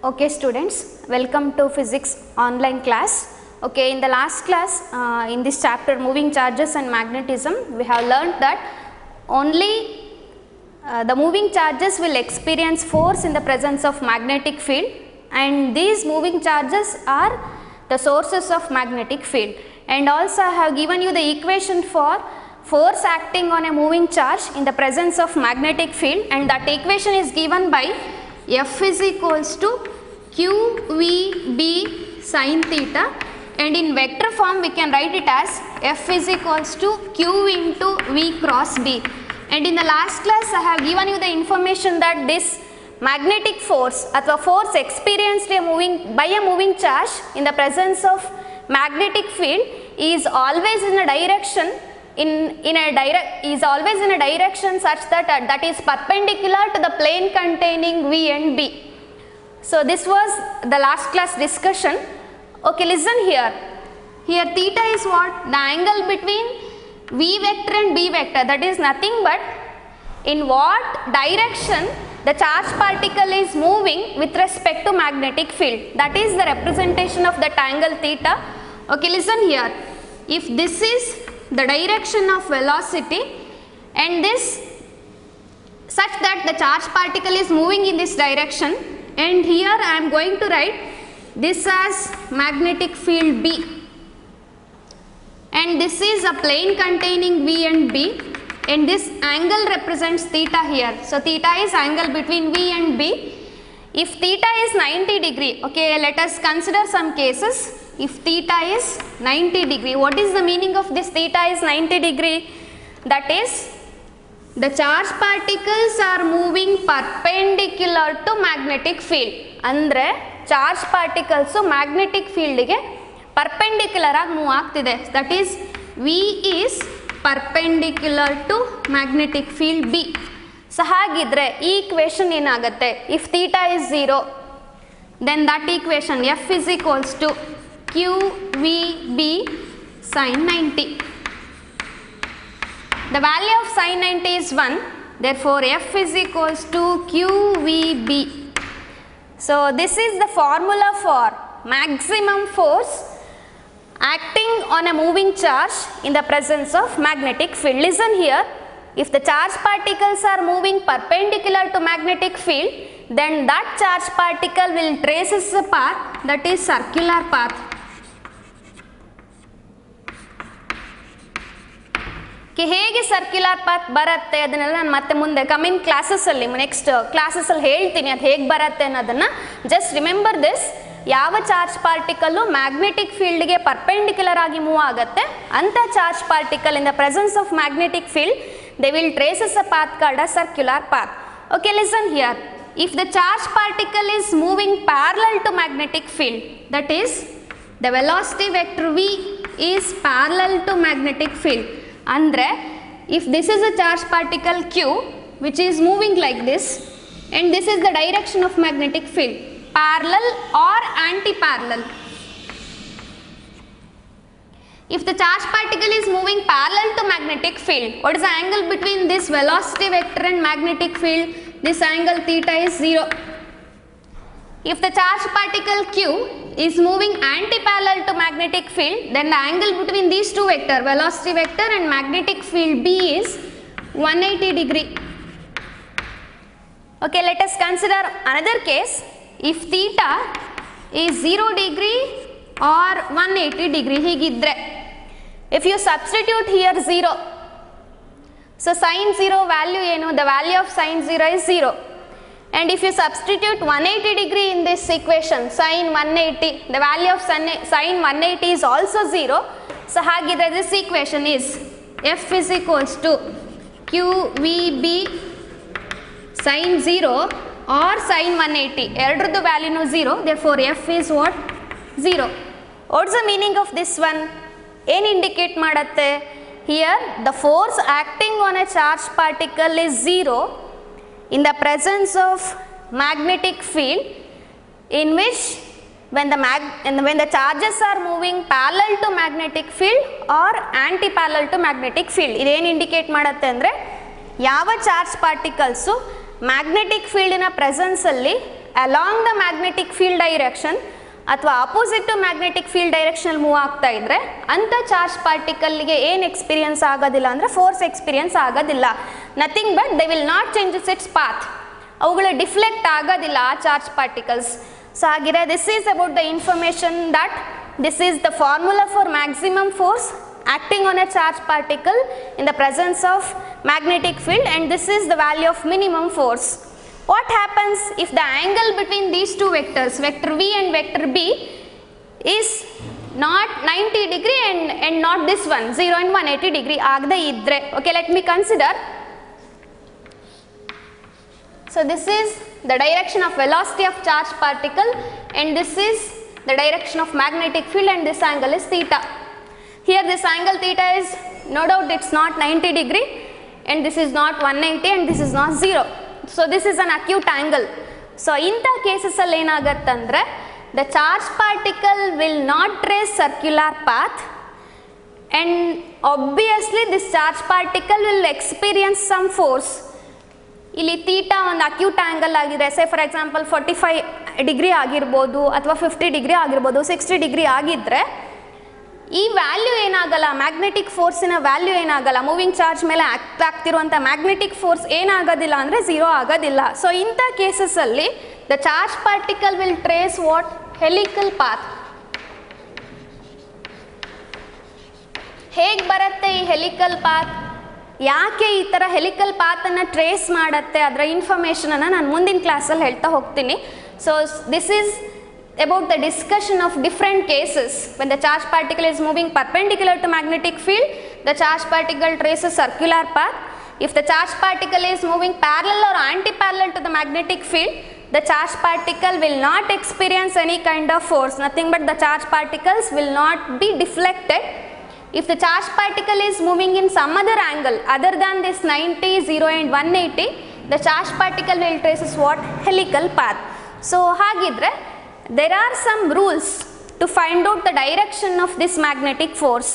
Okay students, welcome to physics online class. Okay, in the last class, in this chapter moving charges and magnetism, we have learnt that only the moving charges will experience force in the presence of magnetic field, and these moving charges are the sources of magnetic field. And also I have given you the equation for force acting on a moving charge in the presence of magnetic field, and that equation is given by F is equals to QVB sin theta, and in vector form we can write it as F is equals to Q into V cross B. And in the last class I have given you the information that this magnetic force or force experienced by a moving charge in the presence of magnetic field is always in a direction such that that is perpendicular to the plane containing V and B. So this was the last class discussion. Okay, listen here. Here theta is what? The angle between V vector and B vector, that is nothing but in what direction the charge particle is moving with respect to magnetic field. That is the representation of that angle theta. Okay, listen here. If this is the direction of velocity and this such that the charge particle is moving in this direction, and here I am going to write this as magnetic field B, and this is a plane containing V and B, and this angle represents theta here. So theta is angle between V and B. If theta is 90 degree, okay, let us consider some cases. If theta is 90 degree, what is the meaning of this theta is 90 degree? That is, the charge particles are moving perpendicular to magnetic field. Andre charge particles magnetic field ge perpendicular agi move agtide. That is, V is perpendicular to magnetic field B. So hagidre ee equation enagutte? If theta is 0, then that equation F is equals to QVB sin 90. The value of sin 90 is 1, therefore F is equals to QVB. So this is the formula for maximum force acting on a moving charge in the presence of magnetic field. Listen here, if the charge particles are moving perpendicular to magnetic field, then that charge particle will traces a path, that is circular path. ಹೇಗೆ circular path ಬರುತ್ತೆ ಅದನ್ನೆಲ್ಲ ನಾನು ಮತ್ತೆ ಮುಂದೆ coming ಕ್ಲಾಸಸ್ಸಲ್ಲಿ next ಕ್ಲಾಸಸ್ಸಲ್ಲಿ ಹೇಳ್ತೀನಿ ಅದು ಹೇಗೆ ಬರುತ್ತೆ ಅನ್ನೋದನ್ನು. ಜಸ್ಟ್ ರಿಮೆಂಬರ್ ದಿಸ್, ಯಾವ ಚಾರ್ಜ್ ಪಾರ್ಟಿಕಲ್ಲು ಮ್ಯಾಗ್ನೆಟಿಕ್ ಫೀಲ್ಡ್ಗೆ ಪರ್ಪೆಂಡಿಕ್ಯುಲರ್ ಆಗಿ ಮೂವ್ ಆಗುತ್ತೆ ಅಂಥ charge particle in the presence of magnetic field they will traces a path called a circular path. Okay, listen here. If the charge particle is moving parallel to magnetic field, that is the velocity vector V is parallel to magnetic field. Andre, if this is a charge particle Q which is moving like this, and this is the direction of magnetic field, parallel or anti-parallel. If the charge particle is moving parallel to magnetic field, what is the angle between this velocity vector and magnetic field? This angle theta is 0. If the charge particle Q is moving anti-parallel to magnetic field, then the angle between these two vector, velocity vector and magnetic field B is 180 degree. Okay, let us consider another case. If theta is 0 degree or 180 degree, higidre, if you substitute here 0, so sin 0 value enu? The value of sin 0 is 0. And if you substitute 180 degree in this equation, sin 180, the value of sin 180 is also 0. So hagidre this equation is F is equals to QVB sin 0 or sin 180. Erdradu value no 0, therefore F is what? 0. What's the meaning of this one? ಏನು indicate ಮಾಡುತ್ತೆ? Here the force acting on a charged particle is 0 in the presence of magnetic field, in which when the charges are moving parallel to magnetic field or anti-parallel to magnetic field. Idenu indicate ಮಾಡುತ್ತೆ ಅಂದ್ರೆ ಯಾವ charge particles magnetic ಫೀಲ್ಡಿನ ಪ್ರೆಸೆನ್ಸಲ್ಲಿ along the magnetic field direction ಅಥವಾ opposite to magnetic field ಡೈರೆಕ್ಷನಲ್ಲಿ move ಆಗ್ತಾ ಇದ್ದರೆ ಅಂಥ ಚಾರ್ಜ್ ಪಾರ್ಟಿಕಲ್ಗೆ ಏನು ಎಕ್ಸ್ಪೀರಿಯನ್ಸ್ ಆಗೋದಿಲ್ಲ ಅಂದರೆ ಫೋರ್ಸ್ ಎಕ್ಸ್ಪೀರಿಯನ್ಸ್ ಆಗೋದಿಲ್ಲ. Nothing but they will not changes its path. ಅವುಗಳ ಡಿಫ್ಲೆಕ್ಟ್ ಆಗೋದಿಲ್ಲ ಆ ಚಾರ್ಜ್ ಪಾರ್ಟಿಕಲ್ಸ್. ಸೊ ಹಾಗಿದ್ರೆ this is about the information that this is the formula for maximum force acting on a charge particle in the presence of magnetic field, and this is the value of minimum force. What happens if the angle between these two vectors, vector v and vector b, is not 90 degree and not this one 0 and 180 degree agde idre? Okay, let me consider. So this is the direction of velocity of charge particle, and this is the direction of magnetic field, and this angle is theta. Here this angle theta is, no doubt it's not 90 degree, and this is not 180, and this is not 0. So this is an acute angle. So in the cases alli enaguttandre the charge particle will not trace circular path, and obviously this charge particle will experience some force. ಇಲ್ಲಿ theta ಒಂದು acute angle ಆಗಿದೆ, say for example 45 degree ಆಗಿರ್ಬೋದು ಅಥವಾ 50 degree ಆಗಿರ್ಬೋದು, 60 degree ಆಗಿದ್ದರೆ ಈ value ಏನಾಗಲ್ಲ, magnetic ಫೋರ್ಸಿನ ವ್ಯಾಲ್ಯೂ ಏನಾಗಲ್ಲ, ಮೂವಿಂಗ್ ಚಾರ್ಜ್ ಮೇಲೆ ಆಕ್ಟ್ ಆಗ್ತಿರುವಂಥ ಮ್ಯಾಗ್ನೆಟಿಕ್ ಫೋರ್ಸ್ ಏನಾಗೋದಿಲ್ಲ ಅಂದರೆ 0 ಆಗೋದಿಲ್ಲ. ಸೊ ಇಂಥ ಕೇಸಸಲ್ಲಿ the charge particle will trace what helical path. ಹೇಗೆ ಬರುತ್ತೆ ಈ ಹೆಲಿಕಲ್ ಪಾತ್, ಯಾಕೆ ಈ ಥರ ಹೆಲಿಕಲ್ ಪಾತನ್ನು ಟ್ರೇಸ್ ಮಾಡುತ್ತೆ, ಅದರ ಇನ್ಫಾರ್ಮೇಷನನ್ನು ನಾನು ಮುಂದಿನ ಕ್ಲಾಸಲ್ಲಿ ಹೇಳ್ತಾ ಹೋಗ್ತೀನಿ. So this is about the discussion of different cases when the charge particle is moving perpendicular to magnetic field, the charge particle traces circular path. If the charge particle is moving parallel or anti-parallel to the magnetic field, the charge particle will not experience any kind of force, nothing but the charge particles will not be deflected. If the charge particle is moving in some other angle other than this 90, 0 and 180, the charge particle will traces what helical path. So hagidre there are some rules to find out the direction of this magnetic force.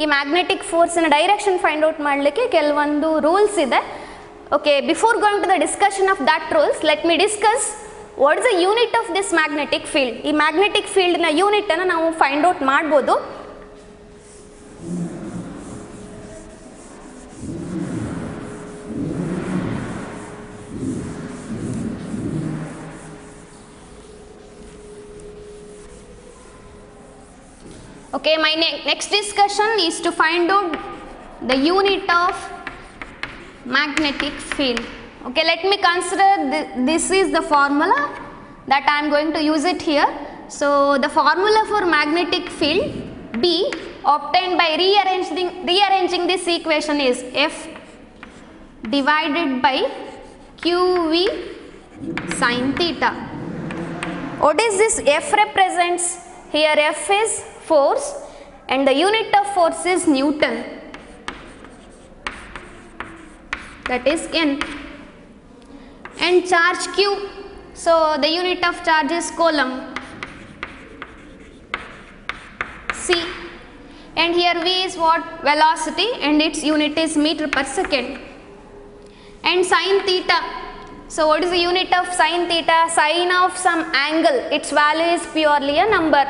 ಈ magnetic ಫೋರ್ಸಿನ direction find out ಮಾಡಲಿಕ್ಕೆ ಕೆಲವೊಂದು rules ಇದೆ. Okay, before going to the discussion of that rules, let me discuss what is the unit of this magnetic field. ಈ magnetic ಫೀಲ್ಡ್ನ ಯೂನಿಟನ್ನು ನಾವು find out ಮಾಡ್ಬೋದು. Okay, my next discussion is to find out the unit of magnetic field. Okay, let me consider this is the formula that I am going to use it here. So the formula for magnetic field B obtained by rearranging this equation is F divided by QV sin theta. What is this F represents? Here F is force and the unit of force is Newton, that is N, and charge Q, so the unit of charge is coulomb, C, and here V is what velocity and its unit is meter per second, and sin theta. So what is the unit of sin theta? Sin of some angle, its value is purely a number.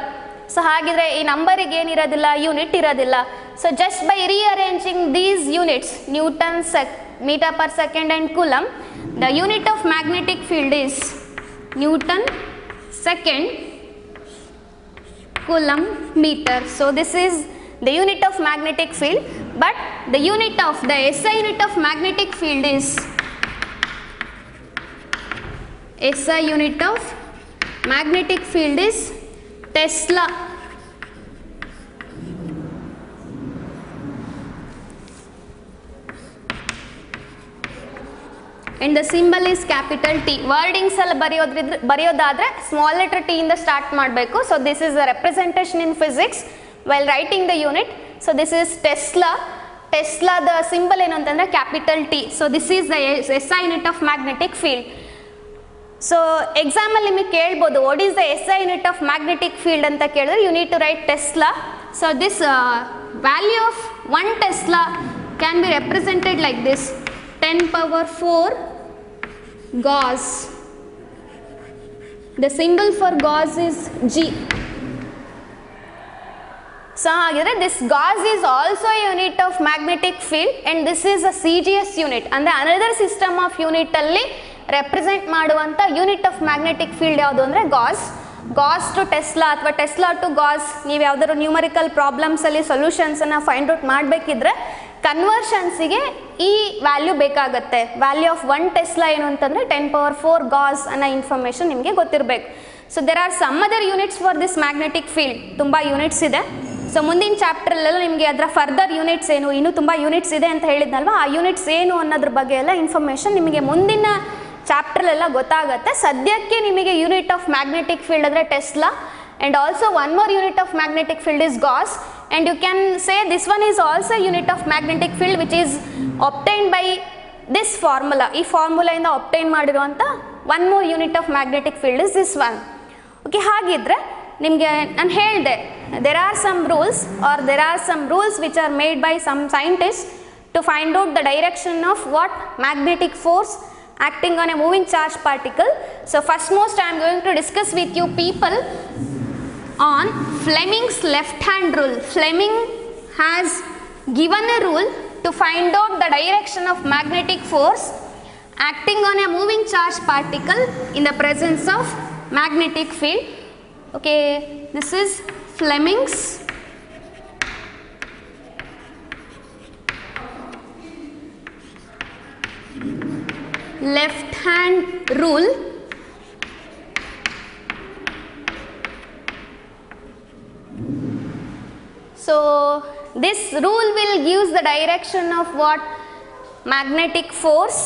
So ಹಾಗಿದ್ರೆ ಈ ನಂಬರಿಗೆ ಏನಿರೋದಿಲ್ಲ, unit ಇರೋದಿಲ್ಲ. So just by rearranging these units newton, metre per second and coulomb, the unit of magnetic field is newton, second, coulomb, metre. So this is the unit of magnetic field, but the unit of the SI unit of magnetic field is SI unit of magnetic field is Tesla. And the symbol is capital T. Wordings ಎಲ್ಲ ಬರೆಯೋದಾದ್ರೆ small letter T ಇಂದ start ಮಾಡಬೇಕು. So this is the representation in physics while writing the unit. So this is tesla. ಟೆಸ್ಲಾದ symbol ಏನು ಅಂತಂದರೆ capital T. So this is the SI unit of magnetic field. So ಎಕ್ಸಾಮಲ್ಲಿ ನಿಮಗೆ ಕೇಳ್ಬೋದು what is the SI unit of magnetic field ಅಂತ ಕೇಳಿದ್ರೆ you need to write tesla. So this value of 1 tesla can be represented like this 10⁴ Gauss. The symbol for Gauss is G. So ಹಾಗಿದ್ರೆ this Gauss is also a unit of magnetic field and this is a CGS unit. ಅಂದರೆ another system of unit ಅಲ್ಲಿ represent ಮಾಡುವಂಥ unit of magnetic field ಯಾವುದು ಅಂದರೆ Gauss. Gauss to Tesla ಅಥವಾ Tesla to Gauss, ನೀವು ಯಾವ್ದಾದ್ರು numerical problems ಅಲ್ಲಿ ಸೊಲ್ಯೂಷನ್ಸನ್ನು find out ಮಾಡಬೇಕಿದ್ರೆ ಕನ್ವರ್ಷನ್ಸಿಗೆ ಈ ವ್ಯಾಲ್ಯೂ ಬೇಕಾಗುತ್ತೆ. ವ್ಯಾಲ್ಯೂ ಆಫ್ 1 ಟೆಸ್ಲಾ ಏನು ಅಂತಂದರೆ 10⁴ Gauss ಅನ್ನೋ ಇನ್ಫಾರ್ಮೇಷನ್ ನಿಮಗೆ ಗೊತ್ತಿರಬೇಕು. So there are some other units for this magnetic field. ತುಂಬ ಯೂನಿಟ್ಸ್ ಇದೆ. ಸೊ ಮುಂದಿನ ಚಾಪ್ಟ್ರಲ್ಲೆಲ್ಲ ನಿಮಗೆ ಅದರ ಫರ್ದರ್ ಯೂನಿಟ್ಸ್ ಏನು, ಇನ್ನೂ ತುಂಬ ಯೂನಿಟ್ಸ್ ಇದೆ ಅಂತ ಹೇಳಿದ್ನಲ್ವ, ಆ ಯೂನಿಟ್ಸ್ ಏನು ಅನ್ನೋದ್ರ ಬಗ್ಗೆ ಎಲ್ಲ ಇನ್ಫಾರ್ಮೇಷನ್ ನಿಮಗೆ ಮುಂದಿನ ಚಾಪ್ಟ್ರಲ್ಲೆಲ್ಲ ಗೊತ್ತಾಗುತ್ತೆ. ಸದ್ಯಕ್ಕೆ ನಿಮಗೆ ಯೂನಿಟ್ ಆಫ್ ಮ್ಯಾಗ್ನೆಟಿಕ್ ಫೀಲ್ಡ್ ಅಂದರೆ Tesla, and also one more unit of magnetic field is Gauss, and you can say this one is also a unit of magnetic field which is obtained by this formula. ಈ formula ಇಂದ obtain ಮಾಡಿರುವಂಥ one more unit of magnetic field is this one. Okay, ಹಾಗಿದ್ರೆ ನಿಮಗೆ ನಾನು ಹೇಳಿದೆ there are some rules or there are some rules which are made by some scientists to find out the direction of what magnetic force acting on a moving charge particle. So first most I am going to discuss with you people on Fleming's left hand rule. Fleming has given a rule to find out the direction of magnetic force acting on a moving charge particle in the presence of magnetic field. Okay, this is Fleming's left hand rule. So this rule will give the direction of what? Magnetic force,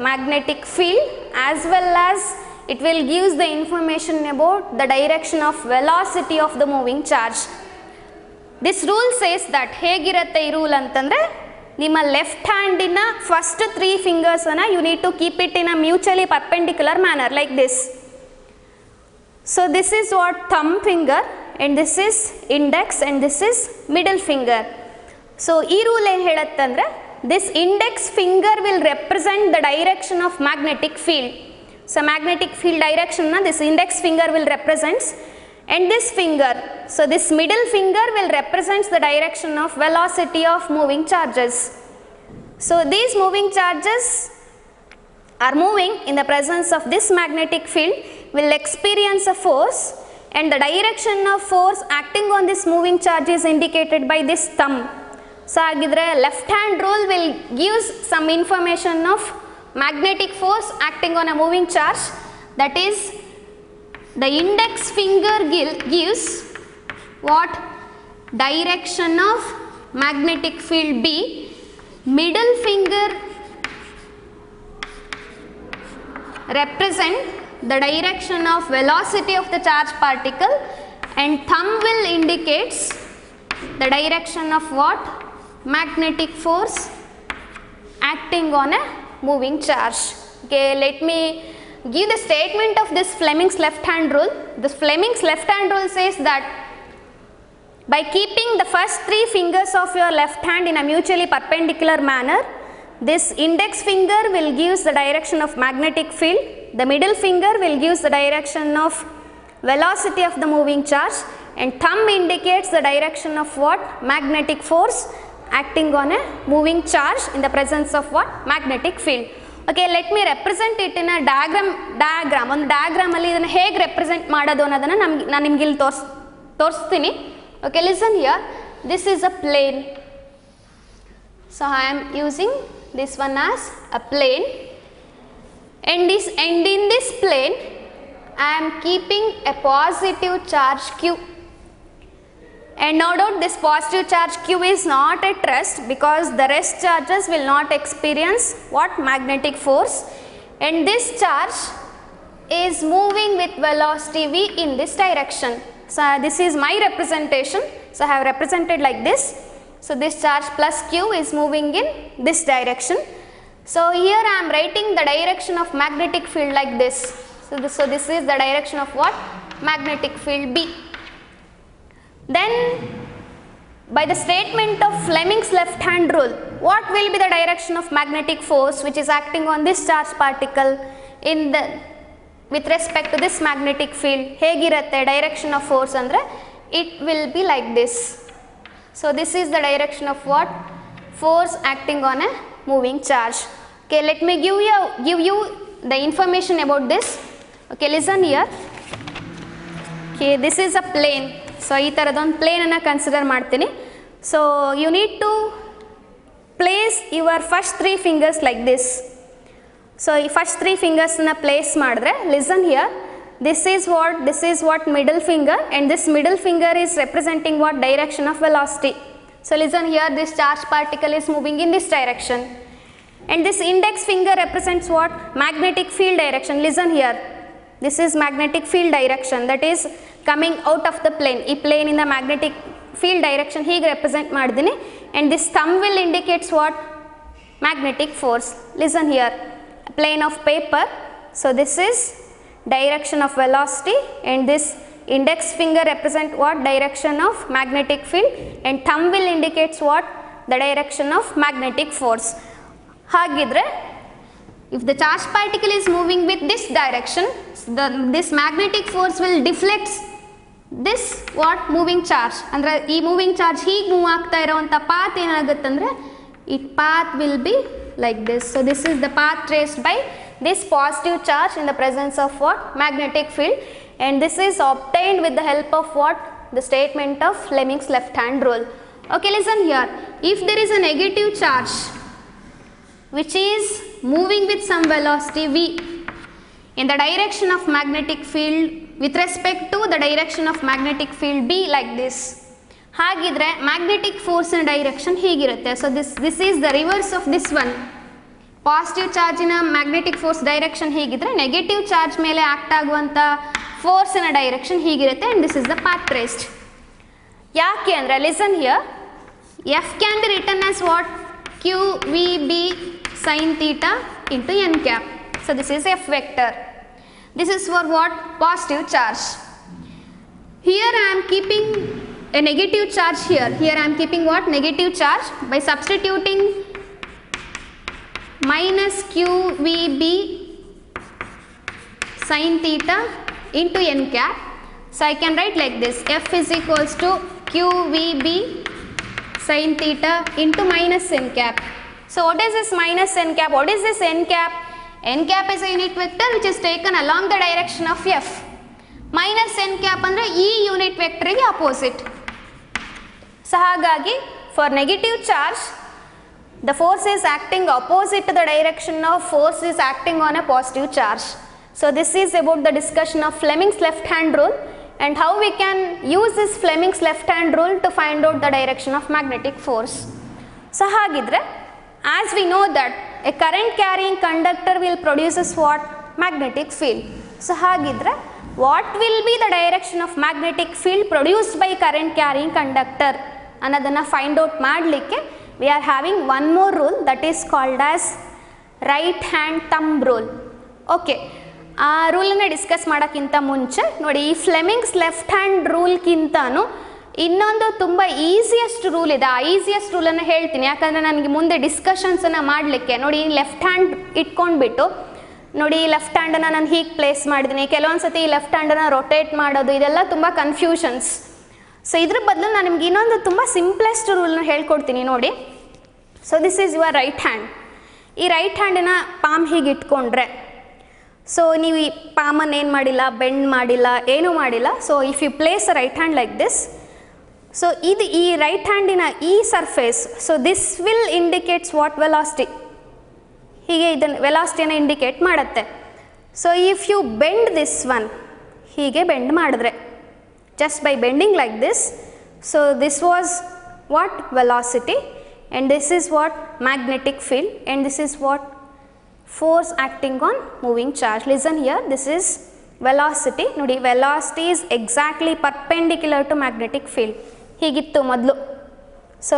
magnetic field, as well as it will give the information about the direction of velocity of the moving charge. This rule says that ಹೇಗಿರುತ್ತೆ ಈ rule ಅಂತಂದರೆ, ನಿಮ್ಮ left ಹ್ಯಾಂಡಿನ first 3 ಫಿಂಗರ್ಸನ್ನು you need to keep it in a mutually perpendicular manner like this. So this is what thumb finger and this is index and this is middle finger. So ee rule ಏನು ಹೇಳುತ್ತೆ ಅಂದರೆ, this index finger will represent the direction of magnetic field. So magnetic field direction na this index finger will represents, and this finger, so this middle finger will represents the direction of velocity of moving charges. So these moving charges are moving in the presence of this magnetic field will experience a force, and the direction of force acting on this moving charge is indicated by this thumb. So agidre left hand rule will gives some information of magnetic force acting on a moving charge, that is the index finger gives what? Direction of magnetic field B, middle finger represent the direction of velocity of the charge particle, and thumb will indicates the direction of what? Magnetic force acting on a moving charge. Okay, let me give the statement of this Fleming's left hand rule. This Fleming's left hand rule says that by keeping the first 3 fingers of your left hand in a mutually perpendicular manner, this index finger will give the direction of magnetic field, the middle finger will give the direction of velocity of the moving charge, and thumb indicates the direction of what? Magnetic force acting on a moving charge in the presence of what? Magnetic field. Okay, let me represent it in a diagram. ಒಂದು diagram ಅಲ್ಲಿ ಇದನ್ನು ಹೇಗೆ represent ಮಾಡೋದು ಅನ್ನೋದನ್ನು ನಾನು ನಿಮಗೆ ಇಲ್ಲಿ ತೋರಿಸ್ತೀನಿ. Okay, listen here. This is a plane. So I am using this one as a plane, and in this plane I am keeping a positive charge Q, and no doubt this positive charge Q is not at rest because the rest charges will not experience what? Magnetic force, and this charge is moving with velocity v in this direction. So this is my representation. So I have represented like this. So this charge plus Q is moving in this direction. So here I am writing the direction of magnetic field like this. So this is the direction of what? Magnetic field B. Then by the statement of Fleming's left hand rule, what will be the direction of magnetic force which is acting on this charge particle in the with respect to this magnetic field ಹೇಗಿರುತ್ತೆ direction of force ಅಂದರೆ it will be like this. So this is the direction of what? Force acting on a moving charge. Okay, let me give you the information about this. Okay, listen here. Okay, this is a plane. So ಈ ತರದೊಂದು plane ಅನ್ನು consider ಮಾಡ್ತೀನಿ. So you need to place your first 3 fingers like this. So ಈ first 3 fingers na place ಮಾಡಿದ್ರೆ, listen here, this is what middle finger, and this middle finger is representing what? Direction of velocity. So listen here, this charge particle is moving in this direction, and this index finger represents what? Magnetic field direction. Listen here, this is magnetic field direction that is coming out of the plane. ಈ plane in the magnetic field direction ಹೀಗೆ represent ಮಾಡಿದ್ದೀನಿ, and this thumb will indicates what? Magnetic force. Listen here, plane of paper, so this is direction of velocity, and this index finger represent what? Direction of magnetic field, and thumb will indicates what? The direction of magnetic force. ಹಾಗಿದ್ರೆ if the charge particle is moving with this direction, this magnetic force will deflect this what? Moving charge. ಅಂದ್ರೆ ಈ moving charge ಹೀಗೆ move ಆಗ್ತಾ ಇರೋವಂಥ path ಏನಾಗುತ್ತಂದ್ರೆ it path will be like this. So this is the path traced by this positive charge in the presence of what? Magnetic field, and this is obtained with the help of what? The statement of Fleming's left hand rule. Okay, listen here, if there is a negative charge which is moving with some velocity v in the direction of magnetic field with respect to the direction of magnetic field b like this, ಹಾಗಿದ್ರೆ magnetic ಫೋರ್ಸ್ನ direction ಹೀಗಿರುತ್ತೆ. So this is the reverse of this one. Positive ಚಾರ್ಜಿನ magnetic force direction ಹೀಗಿದ್ರೆ negative charge ಮೇಲೆ act ಆಗುವಂಥ ಫೋರ್ಸಿನ direction ಹೀಗಿರುತ್ತೆ, and this is the path traced. ಯಾಕೆ ಅಂದರೆ listen here, F can be written as what? Q V B sine theta into N cap. So this is F vector. This is for what? Positive charge. Here I am keeping a negative charge here. Here I am keeping what? Negative charge by substituting minus QVB sin theta into n cap. So I can write like this, F is equals to QVB sin theta into minus n cap. So what is this minus n cap? What is this n cap? N cap is a unit vector which is taken along the direction of F. Minus n cap ಅಂದರೆ ಈ unit ವೆಕ್ಟರ್ಗೆ opposite. So ಹಾಗಾಗಿ for negative charge the force is acting opposite to the direction of force is acting on a positive charge. So this is about the discussion of Fleming's left hand rule and how we can use this Fleming's left hand rule to find out the direction of magnetic force. So ಹಾಗಿದ್ರೆ as we know that a current carrying conductor will produces what? Magnetic field. So ಹಾಗಿದ್ರೆ what will be the direction of magnetic field produced by current carrying conductor ಅನ್ನೋದನ್ನು find out ಮಾಡಲಿಕ್ಕೆ we are having one more rule that is called as right hand thumb rule. Okay, ಆ ರೂಲನ್ನು discuss ಮಾಡೋಕ್ಕಿಂತ ಮುಂಚೆ ನೋಡಿ, ಈ Fleming's left hand ರೂಲ್ಗಿಂತನೂ ಇನ್ನೊಂದು ತುಂಬ easiest rule ಇದೆ. ಆ ಈಸಿಯೆಸ್ಟ್ ರೂಲನ್ನು ಹೇಳ್ತೀನಿ, ಯಾಕಂದರೆ ನನಗೆ ಮುಂದೆ ಡಿಸ್ಕಷನ್ಸನ್ನು ಮಾಡಲಿಕ್ಕೆ. ನೋಡಿ, ಲೆಫ್ಟ್ ಹ್ಯಾಂಡ್ ಇಟ್ಕೊಂಡ್ಬಿಟ್ಟು ನೋಡಿ, ಲೆಫ್ಟ್ ಹ್ಯಾಂಡನ್ನು ನಾನು ಹೀಗೆ ಪ್ಲೇಸ್ ಮಾಡಿದ್ದೀನಿ, ಕೆಲವೊಂದು ಸತಿ ಈ ಲೆಫ್ಟ್ ಹ್ಯಾಂಡನ್ನು ರೊಟೇಟ್ ಮಾಡೋದು, ಇದೆಲ್ಲ ತುಂಬ ಕನ್ಫ್ಯೂಷನ್ಸ್. ಸೊ ಇದ್ರ ಬದಲು ನಾನು ನಿಮ್ಗೆ ಇನ್ನೊಂದು ತುಂಬ ಸಿಂಪ್ಲೆಸ್ಟ್ ರೂಲ್ನ ಹೇಳ್ಕೊಡ್ತೀನಿ ನೋಡಿ. So this is your right hand. ಈ ರೈಟ್ ಹ್ಯಾಂಡನ್ನ ಪಾಮ್ ಹೀಗೆ ಇಟ್ಕೊಂಡ್ರೆ, ಸೊ ನೀವು ಈ ಪಾಮನ್ನು ಏನು ಮಾಡಿಲ್ಲ, ಬೆಂಡ್ ಮಾಡಿಲ್ಲ, ಏನೂ ಮಾಡಿಲ್ಲ. So if you place a right hand like this, so ಇದು ಈ ರೈಟ್ ಹ್ಯಾಂಡಿನ ಈ surface, so this will indicates what? Velocity. ಹೀಗೆ ಇದನ್ನು ವೆಲಾಸಿಟಿಯನ್ನು ಇಂಡಿಕೇಟ್ ಮಾಡುತ್ತೆ. So if you bend this one, ಹೀಗೆ ಬೆಂಡ್ ಮಾಡಿದ್ರೆ, just by bending like this, so this was what? Velocity, and this is what? Magnetic field, and this is what? Force acting on moving charge. Listen here, this is velocity. ನೋಡಿ, velocity is exactly perpendicular to magnetic field. ಹೀಗಿತ್ತು ಮೊದಲು. So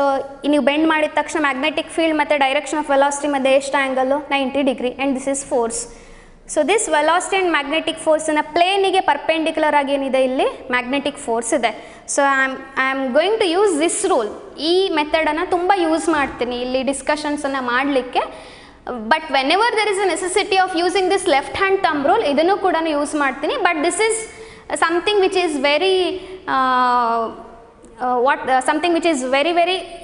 ನೀವು bend ಮಾಡಿದ ತಕ್ಷಣ magnetic field ಮತ್ತು direction of velocity ಮಧ್ಯೆ ಎಷ್ಟು angle? 90 degree, and this is force. So this velocity and magnetic ಫೋರ್ಸನ್ನು ಪ್ಲೇನಿಗೆ ಪರ್ಪೆಂಡಿಕ್ಯುಲರ್ ಆಗಿ ಏನಿದೆ, ಇಲ್ಲಿ ಮ್ಯಾಗ್ನೆಟಿಕ್ ಫೋರ್ಸ್ ಇದೆ. So I am going to use this rule. ಈ ಮೆಥಡನ್ನು ತುಂಬ ಯೂಸ್ ಮಾಡ್ತೀನಿ ಇಲ್ಲಿ ಡಿಸ್ಕಷನ್ಸನ್ನು ಮಾಡಲಿಕ್ಕೆ. But whenever there is a necessity of using this left hand thumb rule, ಇದನ್ನು ಕೂಡ ಯೂಸ್ ಮಾಡ್ತೀನಿ. But this is something which is very something which is very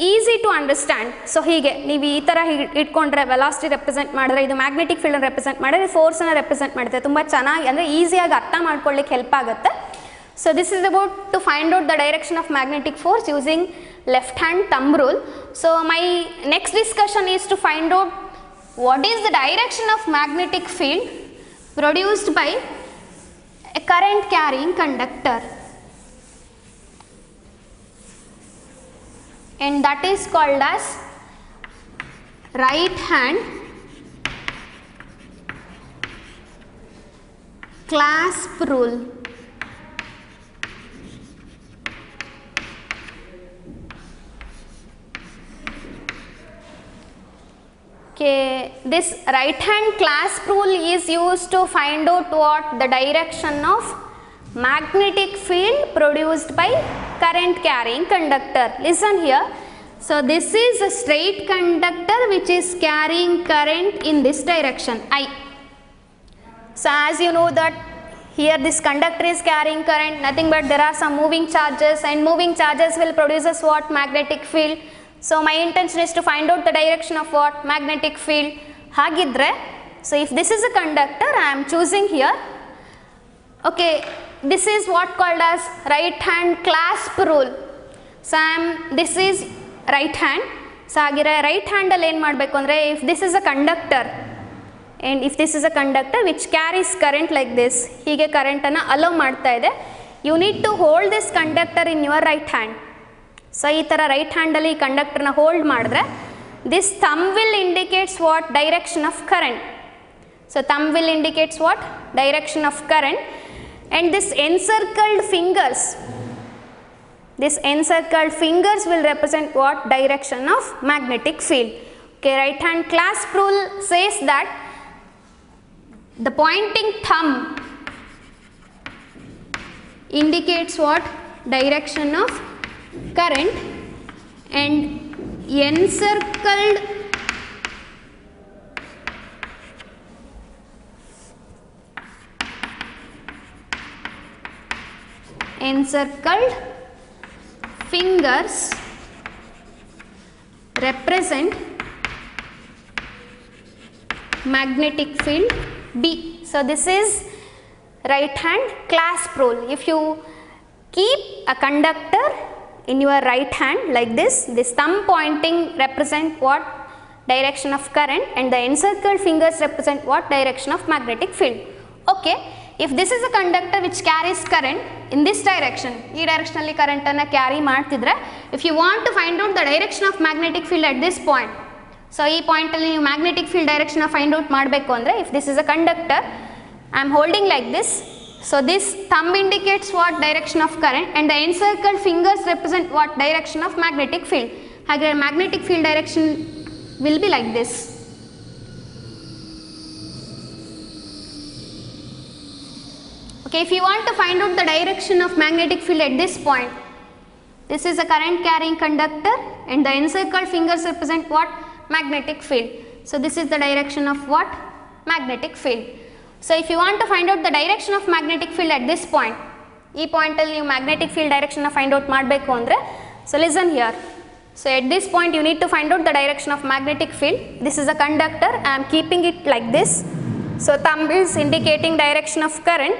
easy to understand. So ಹೀಗೆ ನೀವು ಈ ಥರ ಇಟ್ಕೊಂಡ್ರೆ ವೆಲಾಸಿಟಿ ರೆಪ್ರೆಸೆಂಟ್ ಮಾಡಿದ್ರೆ ಇದು ಮ್ಯಾಗ್ನೆಟಿಕ್ ಫೀಲ್ಡ್ ರೆಪ್ರೆಸೆಂಟ್ ಮಾಡಿದ್ರೆ ಫೋರ್ಸನ್ನು ರೆಪ್ರೆಸೆಂಟ್ ಮಾಡುತ್ತೆ. ತುಂಬ ಚೆನ್ನಾಗಿ ಅಂದರೆ ಈಸಿಯಾಗಿ ಅರ್ಥ ಮಾಡ್ಕೊಳ್ಳಿಕ್ಕೆ ಹೆಲ್ಪ್ ಆಗುತ್ತೆ. So this is about to find out the direction of magnetic force using left hand thumb rule. So my next discussion is to find out what is the direction of magnetic field produced by a current carrying conductor, and that is called as right hand clasp rule. Okay, this right hand clasp rule is used to find out what the direction of magnetic field produced by current carrying conductor. Listen here. So this is a straight conductor which is carrying current in this direction I. So as you know that here this conductor is carrying current, nothing but there are some moving charges, and moving charges will produce us what? Magnetic field. So my intention is to find out the direction of what? Magnetic field. Hagidre, so if this is a conductor, I am choosing here. Okay, this is what called as right hand clasp rule. So this is right hand. So agire right hand alli en ಮಾಡಬೇಕು ಅಂದ್ರೆ if this is a conductor and if this is a conductor which carries current like this, ಹೀಗೆ current ಅನ್ನು allow ಮಾಡ್ತಾ ಇದೆ, you need to hold this conductor in your right hand. So ಈ ಥರ right ಹ್ಯಾಂಡಲ್ಲಿ ಈ ಕಂಡಕ್ಟರ್ನ ಹೋಲ್ಡ್ ಮಾಡಿದ್ರೆ this thumb will indicates what? Direction of current. So thumb will indicates what? Direction of current, and this encircled fingers will represent what? Direction of magnetic field. Okay, right hand clasp rule says that the pointing thumb indicates what? Direction of current, and encircled fingers represent magnetic field B. So this is right hand clasp rule. If you keep a conductor in your right hand like this thumb pointing represent what? Direction of current, and the encircled fingers represent what? Direction of magnetic field. Okay, if this is a conductor which carries current in this direction, ee direction alli current anna carry ಮಾಡ್ತಿದ್ರೆ, if you want to find out the direction of magnetic field at this point, so ee point alli ನೀವು magnetic field direction find out ಮಾಡಬೇಕು ಅಂದ್ರೆ, if this is a conductor, I am holding like this. So this thumb indicates what? Direction of current, and the encircled fingers represent what? Direction of magnetic field. Hage magnetic field direction will be like this. Okay, if you want to find out the direction of magnetic field at this point, this is a current carrying conductor, and the encircled fingers represent what? Magnetic field. So this is the direction of what? Magnetic field. So if you want to find out the direction of magnetic field at this point, ee point alli ನೀವು magnetic field direction find out ಮಾಡಬೇಕು ಅಂದ್ರೆ, so listen here. So at this point you need to find out the direction of magnetic field. This is a conductor, I am keeping it like this. So thumb is indicating direction of current,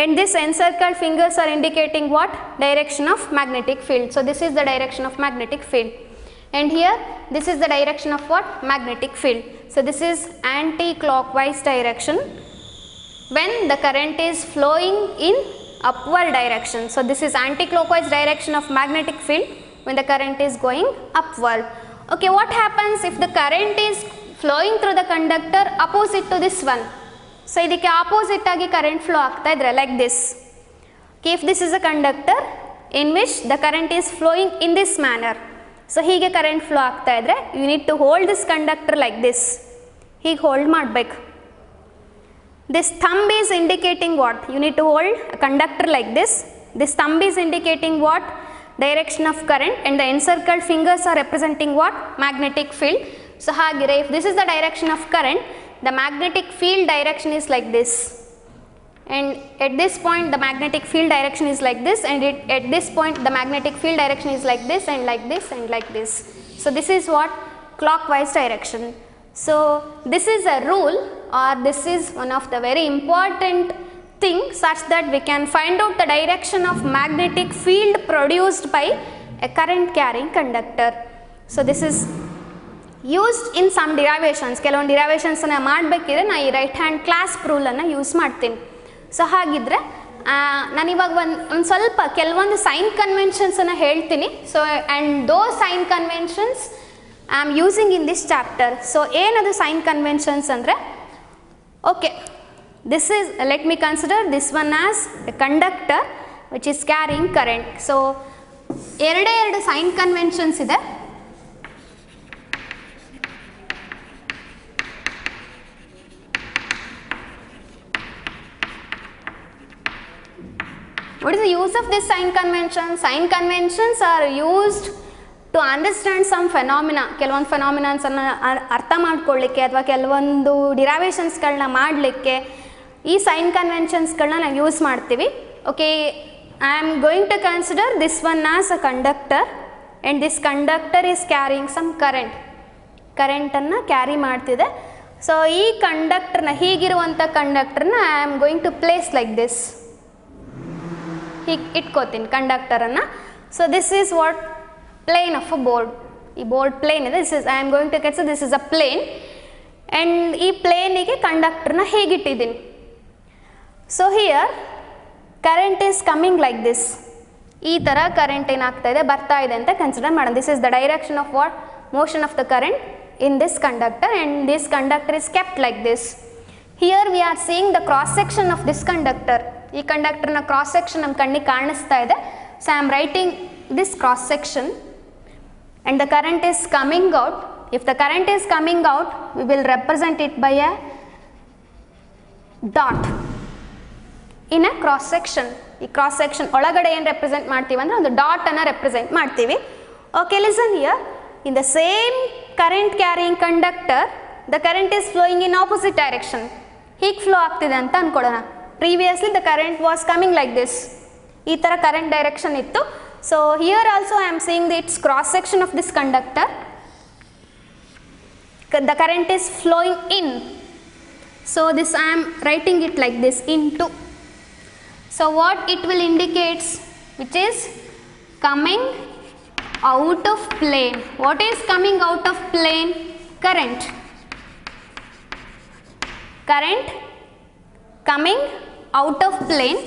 and this encircled fingers are indicating what? Direction of magnetic field. So this is the direction of magnetic field, and here this is the direction of what? Magnetic field. So this is anti-clockwise direction when the current is flowing in upward direction. So this is anti-clockwise direction of magnetic field when the current is going upward. Okay, what happens if the current is flowing through the conductor opposite to this one? So ಇದಕ್ಕೆ opposite ಆಗಿ current flow ಆಗ್ತಾ ಇದ್ರೆ like this. Okay, if this is a conductor in which the current is flowing in this manner, so ಹೀಗೆ current flow ಆಗ್ತಾ ಇದ್ರೆ you need to hold this conductor like this. ಹೀಗೆ hold ಮಾಡಬೇಕು. This thumb is indicating what? You need to hold a conductor like this. This thumb is indicating what? Direction of current, and the encircled fingers are representing what? Magnetic field. So hagire, if this is the direction of current, the magnetic field direction is like this, and at this point the magnetic field direction is like this, and at this point the magnetic field direction is like this and like this and like this. So this is what clockwise direction. So this is a rule, or this is one of the very important thing such that we can find out the direction of magnetic field produced by a current carrying conductor. So this is used in some derivations. ಕೆಲವೊಂದು derivations ಅನ್ನು ಮಾಡಬೇಕಿದ್ರೆ ನಾನು ಈ right hand clasp ರೂಲನ್ನು use ಮಾಡ್ತೀನಿ. So ಹಾಗಿದ್ರೆ ನಾನು ಇವಾಗ ಒಂದು ಸ್ವಲ್ಪ ಕೆಲವೊಂದು ಸೈನ್ ಕನ್ವೆನ್ಷನ್ಸನ್ನು ಹೇಳ್ತೀನಿ. So and those sign conventions I am using in this chapter. So ಏನದು ಸೈನ್ ಕನ್ವೆನ್ಷನ್ಸ್ ಅಂದರೆ, okay, this is, let me consider this one as a conductor which is carrying current. So ಎರಡು sign conventions ಇದೆ. What is the use of this sign convention? Sign conventions are used to understand some phenomena. ಕೆಲವೊಂದು ಫೆನಾಮಿನಾನ್ಸ್ ಅನ್ನು ಅರ್ಥ ಮಾಡ್ಕೊಳ್ಳಿಕ್ಕೆ ಅಥವಾ ಕೆಲವೊಂದು ಡಿರೈವೇಷನ್ಸ್ಗಳನ್ನ ಮಾಡಲಿಕ್ಕೆ ಈ ಸೈನ್ ಕನ್ವೆನ್ಷನ್ಸ್ಗಳನ್ನ ನಾವು ಯೂಸ್ ಮಾಡ್ತೀವಿ. Okay, I am going to consider this one as a conductor, and this conductor is carrying some ಕರೆಂಟನ್ನು ಕ್ಯಾರಿ ಮಾಡ್ತಿದೆ. ಸೊ ಈ ಕಂಡಕ್ಟರ್ನ, ಹೀಗಿರುವಂಥ ಕಂಡಕ್ಟರ್ನ I am going to place like this, ಹೀಗೆ ಇಟ್ಕೋತೀನಿ ಕಂಡಕ್ಟರನ್ನು. So this is what plane of a board. ಈ ಬೋರ್ಡ್ ಪ್ಲೇನ್ ಇದೆ. This is, I am going to consider this is a plane, and ಈ ಪ್ಲೇನಿಗೆ ಕಂಡಕ್ಟರ್ನ ಹೇಗಿಟ್ಟಿದ್ದೀನಿ. So here current is coming like this. ಈ ಥರ ಕರೆಂಟ್ ಏನಾಗ್ತಾ ಇದೆ, ಬರ್ತಾ ಇದೆ ಅಂತ ಕನ್ಸಿಡರ್ ಮಾಡೋಣ. This is the direction of what motion of the current in this conductor, and this conductor is kept like this. Here we are seeing the cross section of this conductor. ಈ ಕಂಡಕ್ಟರ್ನ cross section ನಮ್ಮ ಕಣ್ಣಿಗೆ ಕಾಣಿಸ್ತಾ ಇದೆ. So I am writing this cross section, and the current is coming out. If the current is coming out, we will represent it by a dot in a cross section. ಈ cross section ಒಳಗಡೆ ಏನು represent ಮಾಡ್ತೀವಿ ಅಂದರೆ ಒಂದು ಡಾಟನ್ನು represent ಮಾಡ್ತೀವಿ. Okay, listen here. In the same current carrying conductor, the current is flowing in opposite direction. ಹೀಗೆ flow ಆಗ್ತಿದೆ ಅಂತ ಅಂದ್ಕೊಳ್ಳೋಣ. Previously the current was coming like this. ಈ ಥರ ಕರೆಂಟ್ ಡೈರೆಕ್ಷನ್ ಇತ್ತು. So here also I am seeing its cross section of this conductor. The current is flowing in. So this I am writing it like this, into. So what it will indicates, which is coming out of plane. What is coming out of plane? Current coming out of plane,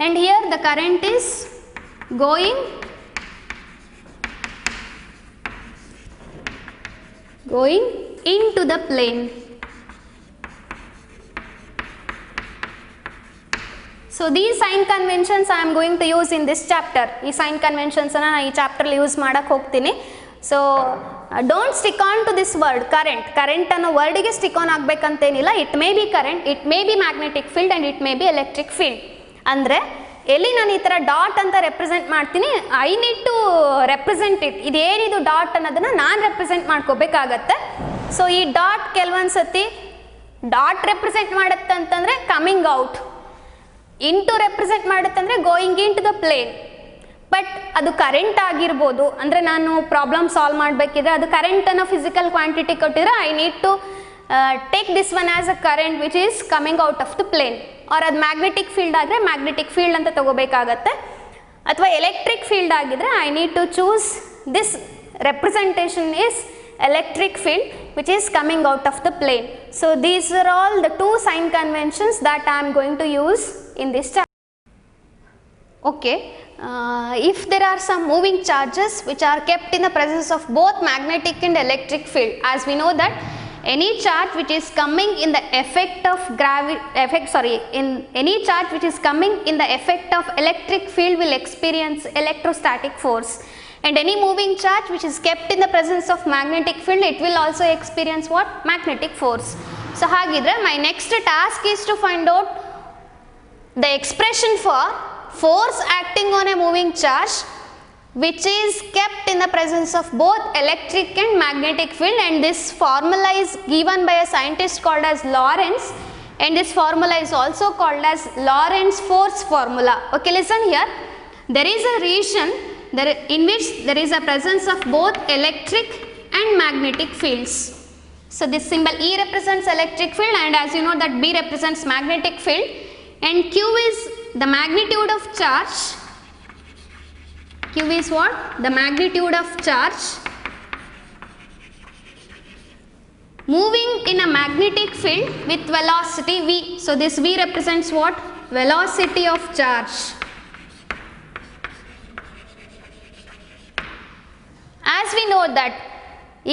and here the current is going into the plane. So these sign conventions I am going to use in this chapter. ಈ sign conventions ಅನ್ನು ನಾನು ಈ ಚಾಪ್ಟರ್ಲಿ use ಮಾಡಕ್ಕೆ ಹೋಗ್ತೀನಿ. So don't stick on to this word current ಅನ್ನೋ ವರ್ಡಿಗೆ stick on ಆಗಬೇಕಂತೇನಿಲ್ಲ. It may be current, it may be magnetic field, and it may be electric field. ಅಂದರೆ ಎಲ್ಲಿ ನಾನು ಈ ಥರ ಡಾಟ್ ಅಂತ ರೆಪ್ರೆಸೆಂಟ್ ಮಾಡ್ತೀನಿ, I need to represent it. ಇದೇನಿದು ಡಾಟ್ ಅನ್ನೋದನ್ನು ನಾನು ರೆಪ್ರೆಸೆಂಟ್ ಮಾಡ್ಕೋಬೇಕಾಗತ್ತೆ. ಸೊ ಈ ಡಾಟ್ ಕೆಲವೊಂದು ಸತಿ ಡಾಟ್ ರೆಪ್ರೆಸೆಂಟ್ ಮಾಡುತ್ತೆ ಅಂತಂದರೆ ಕಮಿಂಗ್ ಔಟ್, ಇಂಟು ರೆಪ್ರೆಸೆಂಟ್ ಮಾಡುತ್ತಂದರೆ going into the plane. But ಅದು ಕರೆಂಟ್ ಆಗಿರ್ಬೋದು. ಅಂದರೆ ನಾನು ಪ್ರಾಬ್ಲಮ್ ಸಾಲ್ವ್ ಮಾಡಬೇಕಿದ್ರೆ ಅದು ಕರೆಂಟ್ ಅನ್ನೋ ಫಿಸಿಕಲ್ ಕ್ವಾಂಟಿಟಿ ಕೊಟ್ಟಿದ್ರೆ I need to take this one as a current which is coming out of the plane. Or ಅದು ಮ್ಯಾಗ್ನೆಟಿಕ್ ಫೀಲ್ಡ್ ಆದರೆ ಮ್ಯಾಗ್ನೆಟಿಕ್ ಫೀಲ್ಡ್ ಅಂತ ತಗೋಬೇಕಾಗತ್ತೆ. ಅಥವಾ ಎಲೆಕ್ಟ್ರಿಕ್ ಫೀಲ್ಡ್ ಆಗಿದ್ರೆ I need to choose this representation is electric field which is coming out of the plane. So these are all the two sign conventions that I am going to use in this chapter. Okay, if there are some moving charges which are kept in the presence of both magnetic and electric field, as we know that any charge which is coming in the effect of any charge which is coming in the effect of electric field will experience electrostatic force, and any moving charge which is kept in the presence of magnetic field, it will also experience what? Magnetic force. So hagidre my next task is to find out the expression for force acting on a moving charge which is kept in the presence of both electric and magnetic field, and this formula is given by a scientist called as Lorentz, and this formula is also called as Lorentz force formula. Okay, listen here. There is a region in which there is a presence of both electric and magnetic fields. So this symbol E represents electric field, and as you know that B represents magnetic field, and Q is the magnitude of charge. Q is what? The magnitude of charge moving in a magnetic field with velocity v. So this v represents what? Velocity of charge. As we know that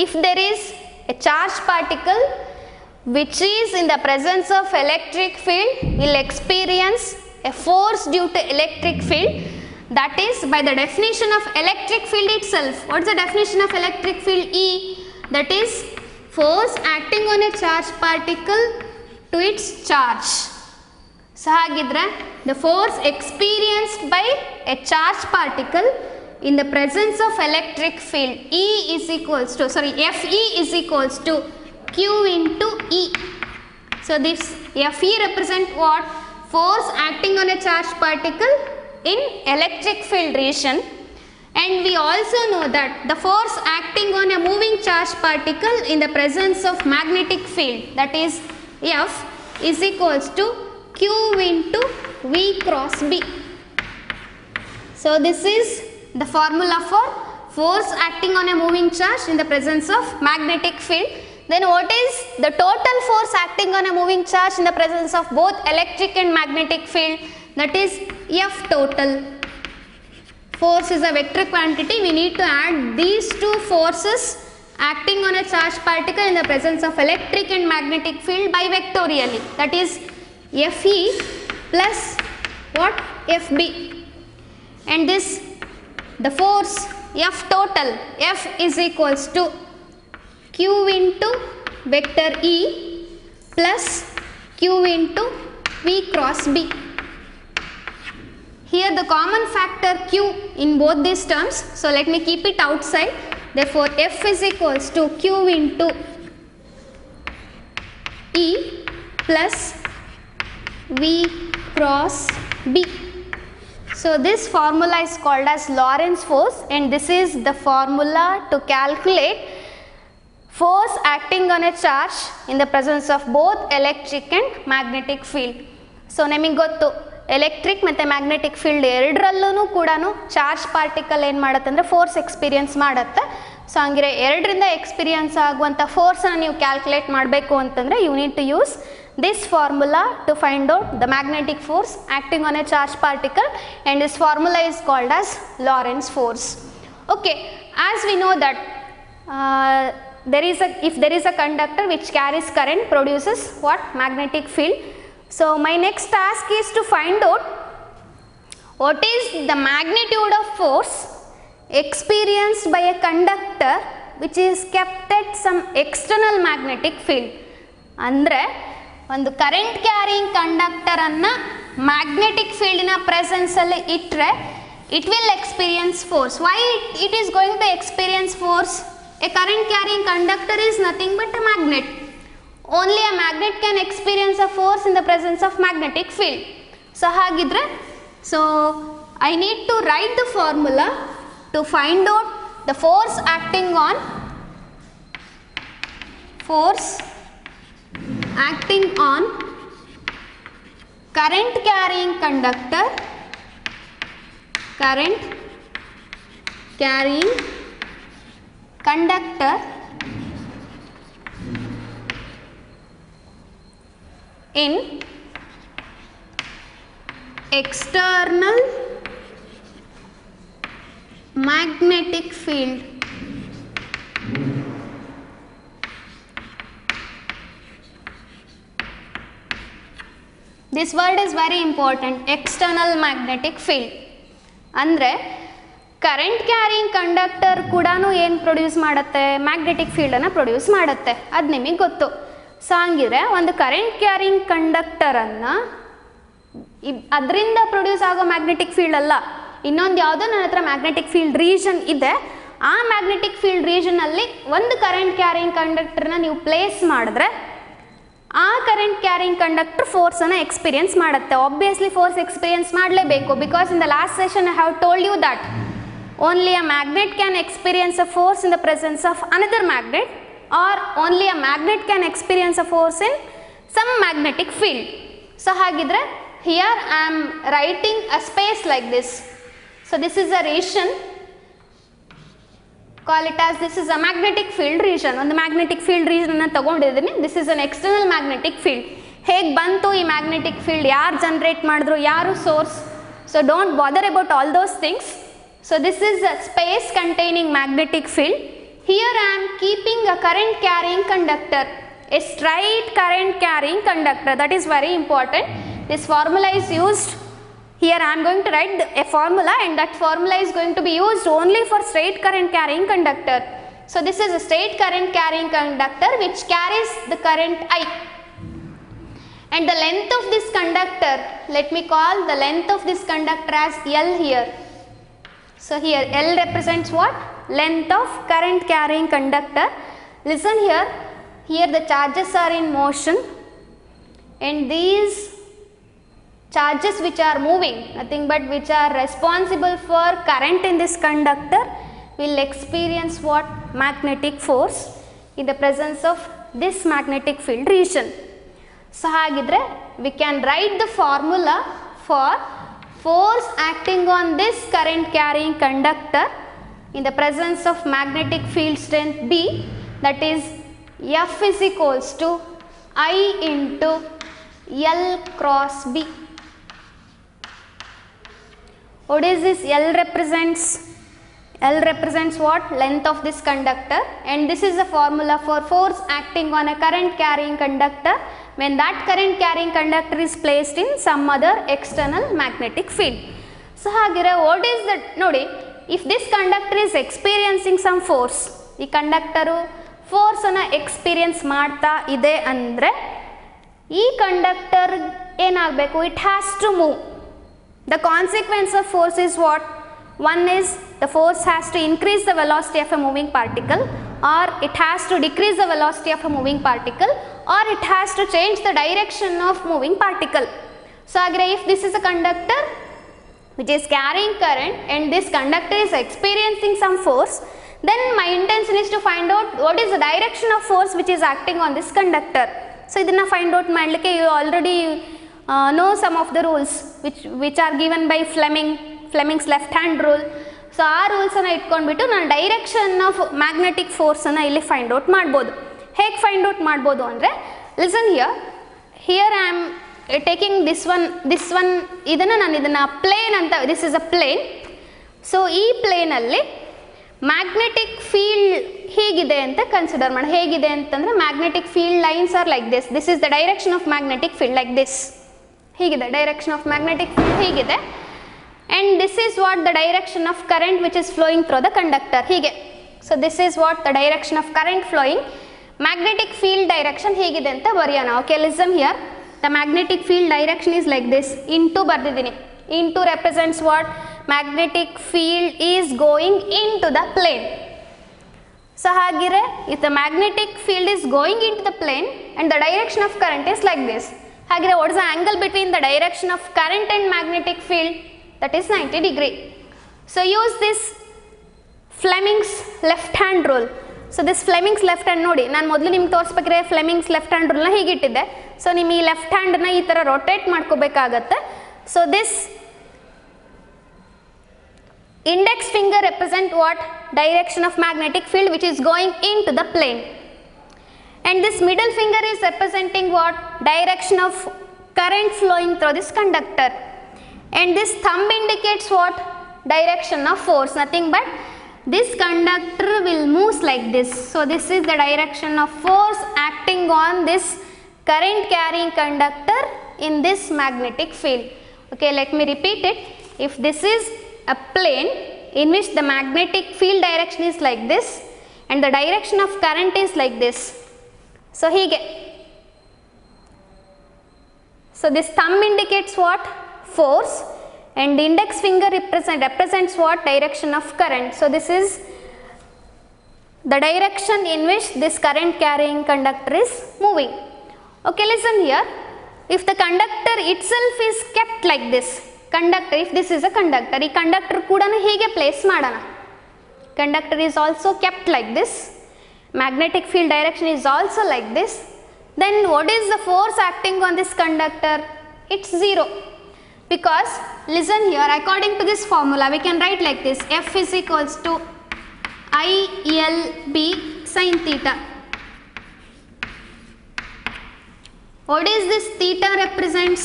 if there is a charged particle which is in the presence of electric field, will experience a force due to electric field. That is by the definition of electric field itself. What is the definition of electric field? E. That is force acting on a charged particle to its charge. So hagidre the force experienced by a charged particle in the presence of electric field, E is equals to, sorry, Fe is equals to Q into E. So this Fe represent what? Force acting on a charged particle in electric field region, and we also know that the force acting on a moving charged particle in the presence of magnetic field, that is F, is equals to Q into V cross B. So this is the formula for force acting on a moving charge in the presence of magnetic field. Then what is the total force acting on a moving charge in the presence of both electric and magnetic field? That is F total. Force is a vector quantity. We need to add these two forces acting on a charged particle in the presence of electric and magnetic field bivectorially. That is Fe plus what? Fb. And this, the force F total, F is equals to Q into vector E plus Q into V cross B. Here the common factor Q in both these terms, so let me keep it outside. Therefore F is equals to Q into E plus V cross B. So this formula is called as Lorentz force, and this is the formula to calculate force acting on a charge in the presence of both electric and magnetic field. So ನಮಗೆ ಗೊತ್ತು electric ಮತ್ತು magnetic field ಎರಡರಲ್ಲೂ ಕೂಡ charge particle ಏನು ಮಾಡುತ್ತೆ ಅಂದರೆ force experience ಮಾಡುತ್ತೆ. So ಹಂಗಿರೆ ಎರಡರಿಂದ ಎಕ್ಸ್ಪೀರಿಯನ್ಸ್ ಆಗುವಂಥ ಫೋರ್ಸನ್ನು ನೀವು ಕ್ಯಾಲ್ಕುಲೇಟ್ ಮಾಡಬೇಕು ಅಂತಂದರೆ you need to use this formula to find out the magnetic force acting on a charged particle, and this formula is called as Lorentz force. Okay, as we know that if there is a conductor which carries current, produces what? Magnetic field. So my next task is to find out what is the magnitude of force experienced by a conductor which is kept at some external magnetic field. Andre ಒಂದು current carrying ಕಂಡಕ್ಟರನ್ನು magnetic ಫೀಲ್ಡಿನ ಪ್ರೆಸೆನ್ಸಲ್ಲಿ ಇಟ್ಟರೆ it will experience force. Why it is going to experience force? A current carrying conductor is nothing but a magnet. Only a magnet can experience a force in the presence of magnetic field. So ಹಾಗಿದ್ರೆ I need to write the formula to find out the force acting on current carrying conductor in external magnetic field. This word is very important, external magnetic field. ಅಂದರೆ current carrying conductor ಕೂಡ ಏನು produce ಮಾಡುತ್ತೆ? Magnetic ಫೀಲ್ಡನ್ನು produce ಮಾಡುತ್ತೆ, ಅದು ನಿಮಗೆ ಗೊತ್ತು. So ಹಂಗಿದ್ರೆ ಒಂದು ಕರೆಂಟ್ ಕ್ಯಾರಿಂಗ್ ಕಂಡಕ್ಟರನ್ನು ಅದರಿಂದ ಪ್ರೊಡ್ಯೂಸ್ ಆಗೋ ಮ್ಯಾಗ್ನೆಟಿಕ್ ಫೀಲ್ಡ್ ಅಲ್ಲ, ಇನ್ನೊಂದು ಯಾವುದೋ ನನ್ನ ಹತ್ರ ಮ್ಯಾಗ್ನೆಟಿಕ್ ಫೀಲ್ಡ್ ರೀಜನ್ ಇದೆ, ಆ ಮ್ಯಾಗ್ನೆಟಿಕ್ ಫೀಲ್ಡ್ ರೀಜನಲ್ಲಿ ಒಂದು ಕರೆಂಟ್ ಕ್ಯಾರಿಂಗ್ ಕಂಡಕ್ಟರ್ನ ನೀವು ಪ್ಲೇಸ್ ಮಾಡಿದ್ರೆ ಆ ಕರೆಂಟ್ ಕ್ಯಾರಿಂಗ್ ಕಂಡಕ್ಟರ್ ಫೋರ್ಸನ್ನು ಎಕ್ಸ್ಪೀರಿಯನ್ಸ್ ಮಾಡುತ್ತೆ. ಆಬ್ವಿಯಸ್ಲಿ ಫೋರ್ಸ್ ಎಕ್ಸ್ಪೀರಿಯನ್ಸ್ ಮಾಡಲೇಬೇಕು, because in the last session I have told you that only a magnet can experience a force in the presence of another magnet, or only a magnet can experience a force in some magnetic field. So ಹಾಗಿದ್ರೆ here I am writing a space like this. So this is a region, call it as this is a magnetic field region. ಒಂದು magnetic field region ಅನ್ನು ತಗೊಂಡಿದ್ದೀನಿ. This is an external magnetic field. ಹೇಗೆ ಬಂತು ಈ magnetic field, ಯಾರು generate ಮಾಡಿದ್ರು, ಯಾರು source, so don't bother about all those things. So this is a space containing magnetic field. Here I am keeping a current carrying conductor, a straight current carrying conductor. That is very important. This formula is used here. I am going to write a formula, and that formula is going to be used only for straight current carrying conductor. So this is a straight current carrying conductor which carries the current I, and the length of this conductor, let me call the length of this conductor as L here. So here L represents what? Length of current carrying conductor. Listen here. Here the charges are in motion, and these charges which are moving, nothing but which are responsible for current in this conductor, will experience what? Magnetic force in the presence of this magnetic field region. So hagidre we can write the formula for force acting on this current carrying conductor in the presence of magnetic field strength B, that is F is equals to I into L cross B. What is this? L represents what? Length of this conductor, and this is the formula for force acting on a current carrying conductor when that current carrying conductor is placed in some other external magnetic field. So hagire what is that? Nodi, if this conductor is experiencing some force, ಈ conductor ಫೋರ್ಸನ್ನು experience ಮಾಡ್ತಾ ಇದೆ ಅಂದರೆ ಈ conductor ಏನಾಗಬೇಕು? It has to move. The consequence of force is what? One is the force has to increase the velocity of a moving particle, or it has to decrease the velocity of a moving particle, or it has to change the direction of moving particle. So if this is a conductor which is carrying current and this conductor is experiencing some force, then my intention is to find out what is the direction of force which is acting on this conductor. So idana find out madlikke you already know some of the rules which are given by Fleming's left hand rule. So ಆ ರೂಲ್ಸನ್ನು ಇಟ್ಕೊಂಡ್ಬಿಟ್ಟು ನಾನು direction of magnetic ಫೋರ್ಸನ್ನು ಇಲ್ಲಿ find out ಮಾಡ್ಬೋದು. ಹೇಗೆ find out ಮಾಡ್ಬೋದು ಅಂದರೆ, listen here I am taking this one ಇದನ್ನು plane ಅಂತ, this is a plane. So ಈ ಪ್ಲೇನಲ್ಲಿ ಮ್ಯಾಗ್ನೆಟಿಕ್ ಫೀಲ್ಡ್ ಹೀಗಿದೆ ಅಂತ ಕನ್ಸಿಡರ್ ಮಾಡಿ. ಹೇಗಿದೆ ಅಂತಂದರೆ magnetic field lines are like this. This is the direction of magnetic field like this. ಹೀಗಿದೆ ಡೈರೆಕ್ಷನ್ ಆಫ್ ಮ್ಯಾಗ್ನೆಟಿಕ್ ಫೀಲ್ಡ್ ಹೀಗಿದೆ. and this is what the direction of current which is flowing through the conductor ಹೀಗೆ. so this is what the direction of current flowing, magnetic field direction ಹೇಗಿದೆ ಅಂತ ಬರೆಯೋಣ. okay, listen here, the magnetic field direction is like this. into ಬರ್ದಿದ್ದೀನಿ. into represents what? magnetic field is going into the plane. so ಹಾಗಿರೆ if the magnetic field is going into the plane and the direction of current is like this, ಹಾಗಿರೆ what is the angle between the direction of current and magnetic field? That is 90 degree. So use this Fleming's left hand rule. So this Fleming's left hand ನೋಡಿ, ನಾನು ಮೊದಲು ನಿಮ್ಗೆ ತೋರಿಸ್ಬೇಕಾದ್ರೆ Fleming's left hand rule ನ ಹೀಗಿಟ್ಟಿದ್ದೆ. So ನಿಮ್ಮ ಈ left ಹ್ಯಾಂಡನ್ನ ಈ ಥರ rotate ಮಾಡ್ಕೋಬೇಕಾಗತ್ತೆ. So this index finger represent what? Direction of magnetic field which is going into the plane, and this middle finger is representing what? Direction of current flowing through this conductor, and this thumb indicates what? Direction of force. Nothing but this conductor will move like this. So this is the direction of force acting on this current carrying conductor in this magnetic field. Okay, let me repeat it. If this is a plane in which the magnetic field direction is like this and the direction of current is like this, so hige. So this thumb indicates what? force, and the index finger represents what? Direction of current. So this is the direction in which this current carrying conductor is moving. Okay, listen here. If the conductor itself is kept like this, conductor, if this is a conductor, ಈ conductor ಕೂಡ ಹೀಗೆ place ಮಾಡೋಣ. Conductor is also kept like this. Magnetic field direction is also like this. Then what is the force acting on this conductor? It's 0. Because listen here, according to this formula, we can write like this: F is equals to ILB sin theta. What is this theta represents?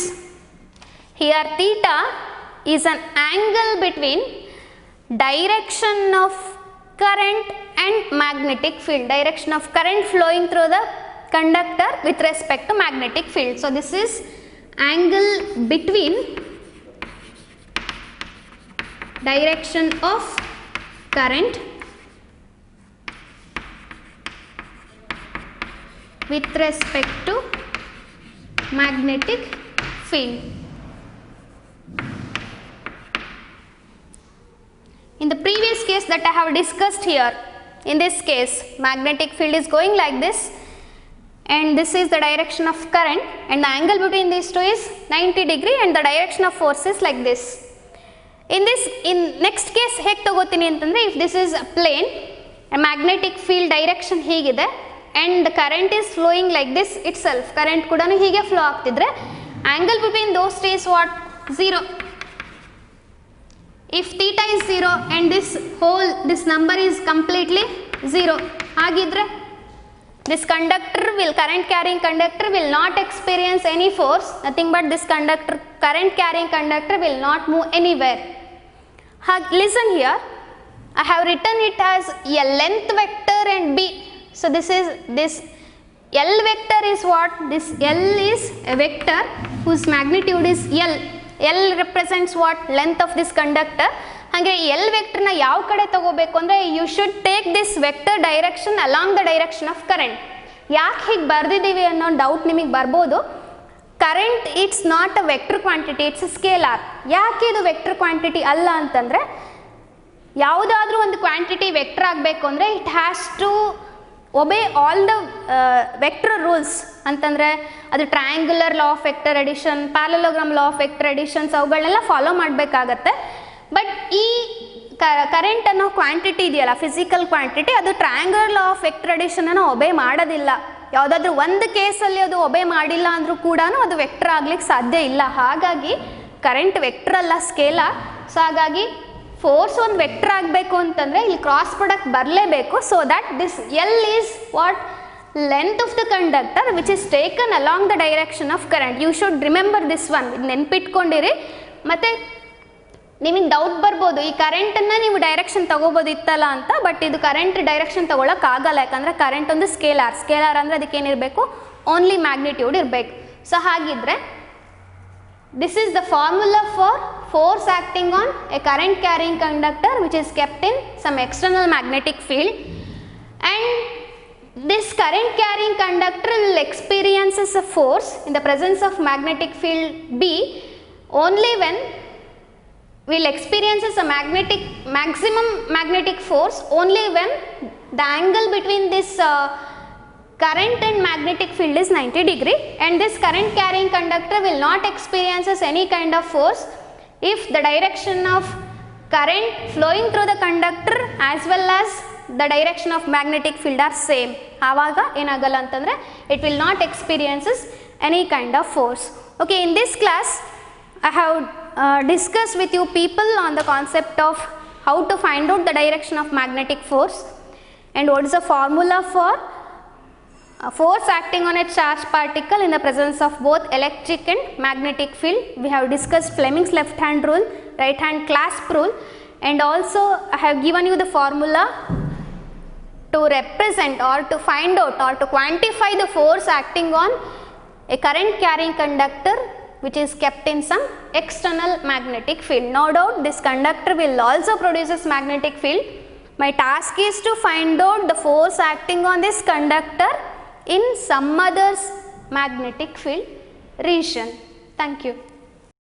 Here theta is an angle between direction of current and magnetic field, direction of current flowing through the conductor with respect to magnetic field. So this is angle between direction of current with respect to magnetic field. In the previous case that I have discussed here, in this case magnetic field is going like this, and this is the direction of current, and the angle between these two is 90 degree, and the direction of force is like this. In next case ಹೇಗೆ ತಗೋತೀನಿ ಅಂತಂದರೆ, if this is a plane, a magnetic field direction ಹೀಗಿದೆ, and the current is flowing like this itself, current ಕೂಡ ಹೀಗೆ flow ಆಗ್ತಿದ್ರೆ, angle between those two is what? 0. If theta is 0 and this number is completely 0, ಆಗಿದ್ರೆ this current carrying conductor will not experience any force, nothing but this current carrying conductor will not move anywhere. Listen here, I have written it as a length vector and B. So this L vector is what? This L is a vector whose magnitude is L. L represents what? Length of this conductor. ಹಾಗೆ L vector ನ ಯಾವ ಕಡೆ ತಗೋಬೇಕು ಅಂದರೆ, you should take this vector direction along the direction of current. ಯಾಕೆ ಹೀಗೆ ಬರೆದಿದ್ದೀವಿ ಅನ್ನೋ doubt ನಿಮಗೆ ಬರ್ಬೋದು. Current it's not a vector quantity, it's a scalar. ಯಾಕೆ ಇದು ವೆಕ್ಟರ್ ಕ್ವಾಂಟಿಟಿ ಅಲ್ಲ ಅಂತಂದರೆ, ಯಾವುದಾದ್ರೂ ಒಂದು ಕ್ವಾಂಟಿಟಿ ವೆಕ್ಟರ್ ಆಗಬೇಕು ಅಂದರೆ it has to obey all the vector rules. ಅಂತಂದರೆ ಅದು triangular law of vector addition, parallelogram law of vector additions, ಅವುಗಳನ್ನೆಲ್ಲ ಫಾಲೋ ಮಾಡಬೇಕಾಗತ್ತೆ. ಬಟ್ ಈ ಕರೆಂಟ್ ಅನ್ನೋ ಕ್ವಾಂಟಿಟಿ ಇದೆಯಲ್ಲ, ಫಿಸಿಕಲ್ ಕ್ವಾಂಟಿಟಿ, ಅದು ಟ್ರಯಾಂಗ್ಯುಲರ್ ಲಾ ಆಫ್ ವೆಕ್ಟರ್ ಅಡಿಷನನ್ನು ಒಬೇ ಮಾಡೋದಿಲ್ಲ. ಯಾವುದಾದ್ರೂ ಒಂದು ಕೇಸಲ್ಲಿ ಅದು ಒಬೇ ಮಾಡಿಲ್ಲ ಅಂದರೂ ಕೂಡ ಅದು ವೆಕ್ಟರ್ ಆಗ್ಲಿಕ್ಕೆ ಸಾಧ್ಯ ಇಲ್ಲ. ಹಾಗಾಗಿ ಕರೆಂಟ್ ವೆಕ್ಟರ್ ಅಲ್ಲ, ಸ್ಕೇಲಾರ್. ಸೊ ಹಾಗಾಗಿ ಫೋರ್ಸ್ ಒಂದು ವೆಕ್ಟರ್ ಆಗಬೇಕು ಅಂತಂದರೆ ಇಲ್ಲಿ ಕ್ರಾಸ್ ಪ್ರಾಡಕ್ಟ್ ಬರಲೇಬೇಕು. So that this L is what? Length of the conductor which is taken along the direction of current. You should remember this one, ಇದು ನೆನ್ಪಿಟ್ಕೊಂಡಿರಿ. ಮತ್ತು ನಿಮಗೆ ಡೌಟ್ ಬರ್ಬೋದು, ಈ ಕರೆಂಟನ್ನು ನೀವು ಡೈರೆಕ್ಷನ್ ತೊಗೋಬೋದಿತ್ತಲ್ಲ ಅಂತ. ಬಟ್ ಇದು ಕರೆಂಟ್ ಡೈರೆಕ್ಷನ್ ತೊಗೊಳಕ್ಕಾಗಲ್ಲ, ಯಾಕಂದರೆ ಕರೆಂಟ್ ಒಂದು ಸ್ಕೇಲಾರ್ ಅಂದರೆ ಅದಕ್ಕೆ ಏನಿರಬೇಕು? ಓನ್ಲಿ ಮ್ಯಾಗ್ನಿಟ್ಯೂಡ್ ಇರಬೇಕು. ಸೊ ಹಾಗಿದ್ರೆ this is the formula for force acting on a current carrying conductor which is kept in some external magnetic field, and this current carrying conductor will experiences a force in the presence of magnetic field B only when will experiences a maximum magnetic force only when the angle between this current and magnetic field is 90 degree, and this current carrying conductor will not experiences any kind of force if the direction of current flowing through the conductor as well as the direction of magnetic field are same. ಆವಾಗ ಏನಾಗಲ್ಲ ಅಂತಂದರೆ it will not experiences any kind of force. Okay, in this class I have discussed with you people on the concept of how to find out the direction of magnetic force and what is the formula for force acting on a charged particle in the presence of both electric and magnetic field. We have discussed Fleming's left hand rule, right hand clasp rule, and also I have given you the formula to represent or to find out or to quantify the force acting on a current carrying conductor which is kept in some external magnetic field. No doubt this conductor will also produces magnetic field. My task is to find out the force acting on this conductor in some other magnetic field region. Thank you.